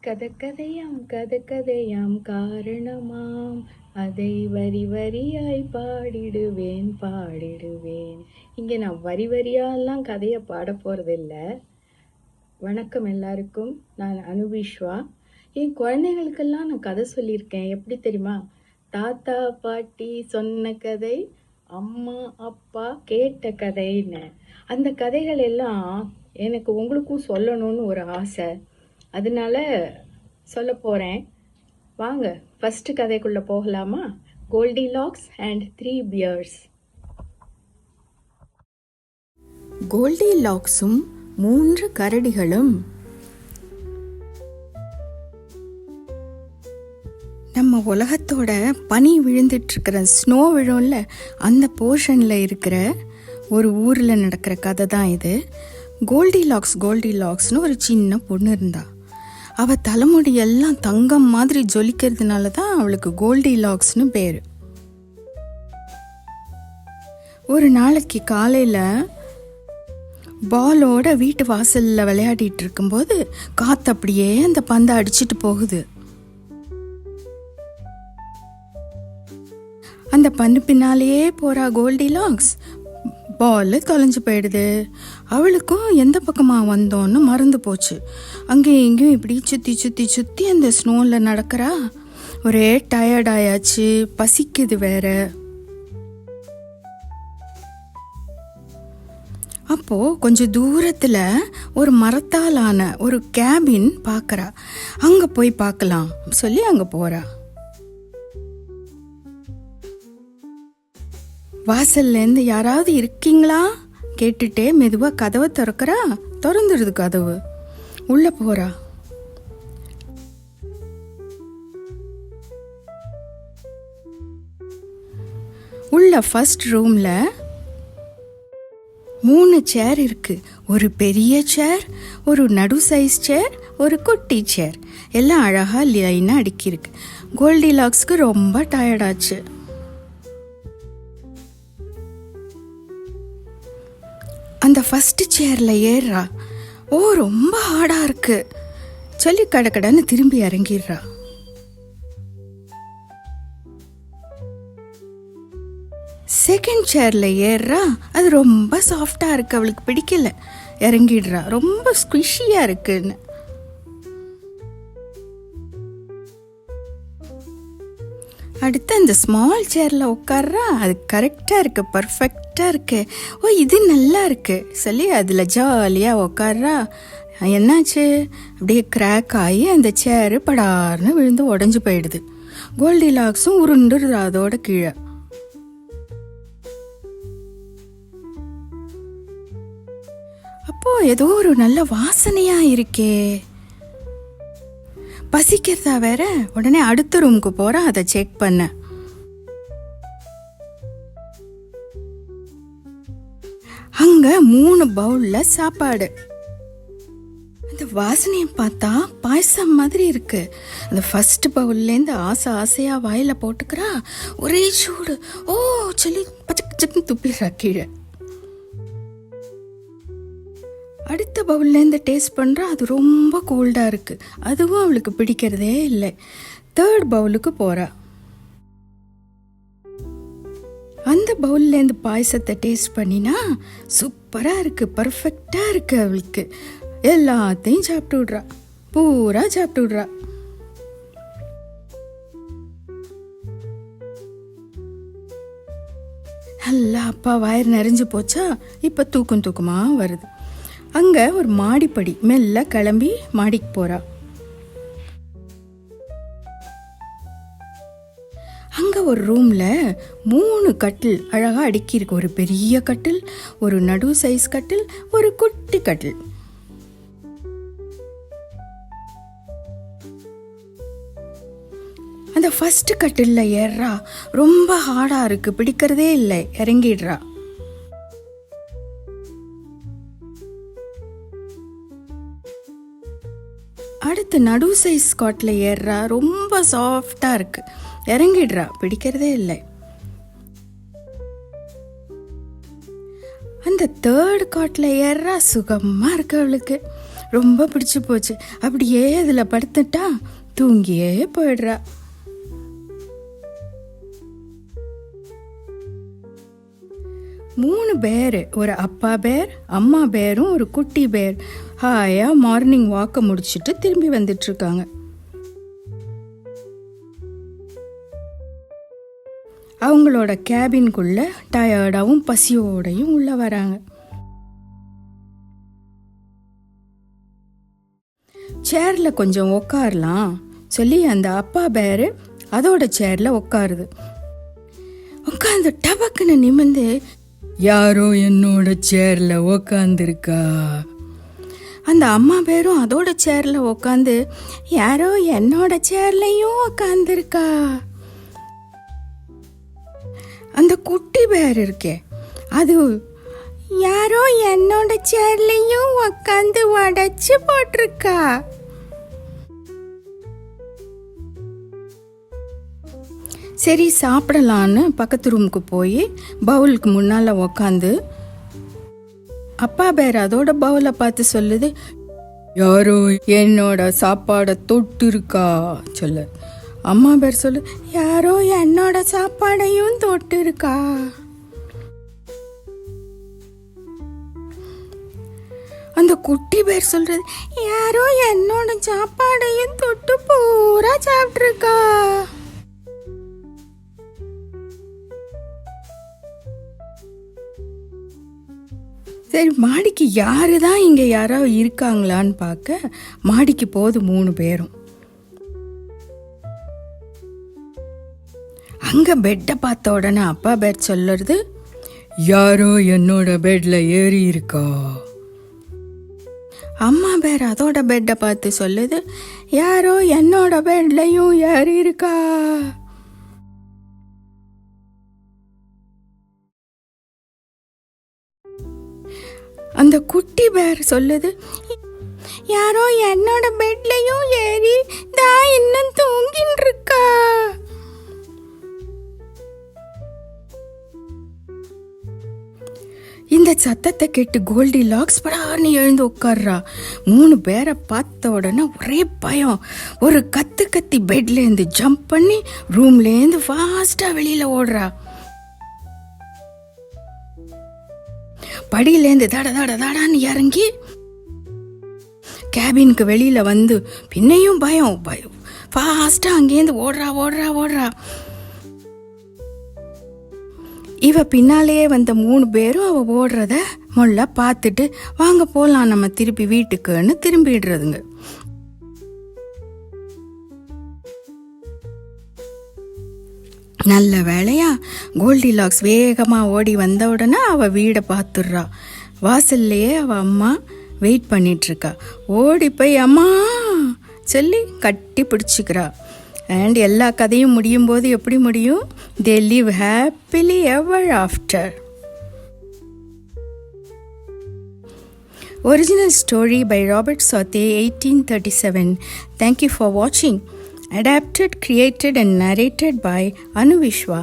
கதகதையாம் கதகதையாம் காரணமாம் அதை வரி வரியாய் பாடிடுவேன் பாடிடுவேன். இங்கே நான் வரி வரியாலாம் கதையை பாட போகிறதில்ல. வணக்கம் எல்லாருக்கும். நான் அனுவிஸ்வா. என் குழந்தைகளுக்கெல்லாம் நான் கதை சொல்லியிருக்கேன். எப்படி தெரியுமா? தாத்தா பாட்டி சொன்ன கதை, அம்மா அப்பா கேட்ட கதைன்னு. அந்த கதைகள் எல்லாம் எனக்கு உங்களுக்கும் சொல்லணும்னு ஒரு ஆசை. அதனால சொல்ல போகிறேன். வாங்க ஃபஸ்ட்டு கதைக்குள்ளே போகலாமா? Goldilocks and 3 bears. கோல்டிலாக்ஸும் 3 கரடிகளும். நம்ம உலகத்தோட பனி விழுந்துட்டு இருக்கிற ஸ்னோ விழும்ல, அந்த போர்ஷனில் இருக்கிற ஒரு ஊரில் நடக்கிற கதை தான் இது. கோல்டிலாக்ஸ்னு ஒரு சின்ன பொண்ணு இருந்தா. அவள் தலைமுடியெல்லாம் தங்கம் மாதிரி ஜொலிக்கிறதுனால தான் அவளுக்கு கோல்டிலாக்ஸ்னு பேர். ஒரு நாளைக்கு காலையில் பாலோட வீட்டு வாசலில் விளையாடிட்டு இருக்கும்போது காற்று அப்படியே அந்த பந்தை அடிச்சிட்டு போகுது. அந்த பந்து பின்னாலேயே போறா கோல்டிலாக்ஸ். பால் தொலைஞ்சு போயிடுது. அவளுக்கும் எந்த பக்கமாக வந்தோன்னு மறந்து போச்சு. அங்கேயும் இங்கேயும் இப்படி சுற்றி சுற்றி சுற்றி அந்த ஸ்னோவில் நடக்கிறா. ஒரே டயர்டாயாச்சு, பசிக்குது வேற. அப்போ கொஞ்சம் தூரத்தில் ஒரு மரத்தாலான ஒரு கேபின் பார்க்குறா. அங்கே போய் பார்க்கலாம் சொல்லி அங்கே போகிறா. வாசல்லேருந்து யாராவது இருக்கீங்களா கேட்டுட்டே மெதுவாக கதவை திறக்கிறா. திறந்துடுது கதவு. உள்ளே போகிறா. உள்ள ஃபர்ஸ்ட் ரூமில் 3 சேர் இருக்கு. ஒரு பெரிய சேர், ஒரு நடு சைஸ் சேர், ஒரு குட்டி சேர். எல்லாம் அழகாக லைனாக அடுக்கியிருக்கு. கோல்டிலாக்ஸ்க்கு ரொம்ப டயர்டாச்சு. அந்த ஃபஸ்ட்டு சேரில் ஏறுறா. ஓ, ரொம்ப ஹார்டாக இருக்கு சொல்லி கடன்னு திரும்பி இறங்கிடுறா. செகண்ட் சேரில் ஏறுறா. அது ரொம்ப சாஃப்டாக இருக்கு, அவளுக்கு பிடிக்கல, இறங்கிடுறா. ரொம்ப ஸ்குவிஷியாக இருக்குன்னு. அடுத்து அந்த ஸ்மால் சேரில் உட்கார்றா. அது கரெக்டாக இருக்குது, பர்ஃபெக்டாக இருக்கு. ஓ, இது நல்லா இருக்கு சொல்லி அதில் ஜாலியாக உட்கார்றா. என்னாச்சு? அப்படியே கிராக் ஆகி அந்த சேரு படார்னு விழுந்து உடஞ்சி போயிடுது. கோல்டிலாக்ஸும் உருண்டுடுறா அதோட கீழே. அப்போ ஏதோ ஒரு நல்ல வாசனையா இருக்கே, பசிக்கிறதா வேற. உடனே அடுத்த ரூமுக்கு போற, அதை செக் பண்ண. அங்க 3 பவுல்ல சாப்பாடு. அந்த வாசனையை பார்த்தா பாயசம் மாதிரி இருக்கு. அந்த ஃபர்ஸ்ட் பவுல்லேருந்து ஆசையா வாயில போட்டுக்கிறா. ஒரே சூடு. ஓ சொல்லி பச்சக்கு துப்பிடுறா கீழே. அடுத்த பவுல்லேருந்து டேஸ்ட் பண்ணுறா. அது ரொம்ப கோல்டாக இருக்குது. அதுவும் அவளுக்கு பிடிக்கிறதே இல்லை. தேர்ட் பவுலுக்கு போகிறா. அந்த பவுல்லேருந்து பாயசத்தை டேஸ்ட் பண்ணினா சூப்பராக இருக்குது, பர்ஃபெக்டாக இருக்குது. அவளுக்கு எல்லாத்தையும் சாப்பிட்டு விட்றா, பூரா சாப்பிட்டு விட்றா. நல்லா அப்பா வயிறு நிறைஞ்சு போச்சா. இப்போ தூக்கமாக வருது. அங்கே ஒரு மாடிப்படி, மெல்ல கிளம்பி மாடிக்கு போகிறா. அங்கே ஒரு ரூமில் 3 கட்டில் அழகாக அடுக்கியிருக்கு. ஒரு பெரிய கட்டில், ஒரு நடு சைஸ் கட்டில், ஒரு குட்டி கட்டில். அந்த ஃபர்ஸ்ட் கட்டிலில் ஏறுறா. ரொம்ப ஹார்டாக இருக்குது, பிடிக்கிறதே இல்லை, இறங்கிடுறா. அடுத்து நடு சைஸ் காட்டில் ஏறுறா. ரொம்ப சாஃப்டாக இருக்கு, இறங்கிடுறா, பிடிக்கிறதே இல்லை. அந்த தேர்ட் காட்டில் ஏறுறா. சுகமாக இருக்கு அவளுக்கு, ரொம்ப பிடிச்சி போச்சு. அப்படியே அதில் படுத்துட்டா தூங்கியே போயிடுறா. மூணு பேர், ஒரு அப்பா பேர், அம்மா பேரும் ஒரு குட்டி பேர் ஹாயாக மார்னிங் வாக்கை முடிச்சுட்டு திரும்பி வந்துட்டுருக்காங்க. அவங்களோட கேபின்குள்ள டயர்டாகவும் பசியோடையும் உள்ள வராங்க. சேரில் கொஞ்சம் உக்காரலாம் சொல்லி அந்த அப்பா பேர் அதோட சேரில் உட்காருது. உட்காந்து டபக்குன்னு நிமிர்ந்து, யாரோ என்னோட சேரில் உக்காந்துருக்கா. அந்த அம்மா பேரும் அதோட சேரில் உக்காந்து, யாரோ என்னோட சேர்லையும் உக்காந்துருக்கா. அந்த குட்டி பேர் இருக்கே, அது யாரோ என்னோட சேர்லையும் உக்காந்து உடைச்சு போட்டிருக்கா. சரி சாப்பிடலான்னு பக்கத்து ரூமுக்கு போய் பவுலுக்கு முன்னால் உக்காந்து அப்பா பேர் அதோட பவுலை பார்த்து சொல்லுது, யாரோ என்னோட சாப்பாடை தொட்டு இருக்கா சொல்ல. அம்மா பேர் சொல்லு, யாரோ என்னோட சாப்பாடையும் தொட்டு இருக்கா. அந்த குட்டி பேர் சொல்றது, யாரோ என்னோட சாப்பாடையும் தொட்டு பூரா சாப்பிட்டுருக்கா. சரி, மாடிக்கு யாரு தான் இங்கே யாரோ இருக்காங்களான்னு பார்க்க மாடிக்கு போகுது மூணு பேரும். அங்கே பெட்டை பார்த்த உடனே அப்பா பேர் சொல்லுறது, யாரோ என்னோட பெட்ல ஏறி இருக்கா. அம்மா பேர் அதோட பெட்டை பார்த்து சொல்லுது, யாரோ என்னோட பெட்லையும் ஏறி இருக்கா. அந்த குட்டி பேர் சொல்லுது, யாரோ என்னோட பெட்லையும் ஏறி தான் இன்னும் தூங்கின்னு இருக்கா. இந்த சத்தத்தை கேட்டு கோல்டிலாக்ஸ் படார்னு எழுந்து உட்கார்றா. மூணு பேரை பார்த்த உடனே ஒரே பயம். ஒரு கத்தி பெட்லேருந்து ஜம்ப் பண்ணி ரூம்லேருந்து ஃபாஸ்ட்டாக வெளியில் ஓடுறா. படியிலேருந்து தடான்னு இறங்கி கேபினுக்கு வெளியில் வந்து பின்னையும் பயம் ஃபாஸ்ட்டாக அங்கேருந்து ஓடுறா. இவ பின்னாலேயே வந்த மூணு பேரும் அவ ஓடுறத முள்ள பார்த்துட்டு, வாங்க போகலாம் நம்ம திருப்பி வீட்டுக்குன்னு திரும்பிடுறதுங்க. நல்ல வேளையா கோல்டிலாக்ஸ் வேகமாக ஓடி வந்த உடனே அவள் வீடை பார்த்துடுறா. வாசல்லையே அவள் அம்மா வெயிட் பண்ணிகிட்ருக்கா. ஓடி போய் அம்மா சொல்லி கட்டி பிடிச்சிக்கிறா. அண்ட் எல்லா கதையும் முடியும் போது எப்படி முடியும்? They live happily ever after. Original story by Robert Sauté, 1837. Thank you for watching. Adapted, created and narrated by Anu Vishwa.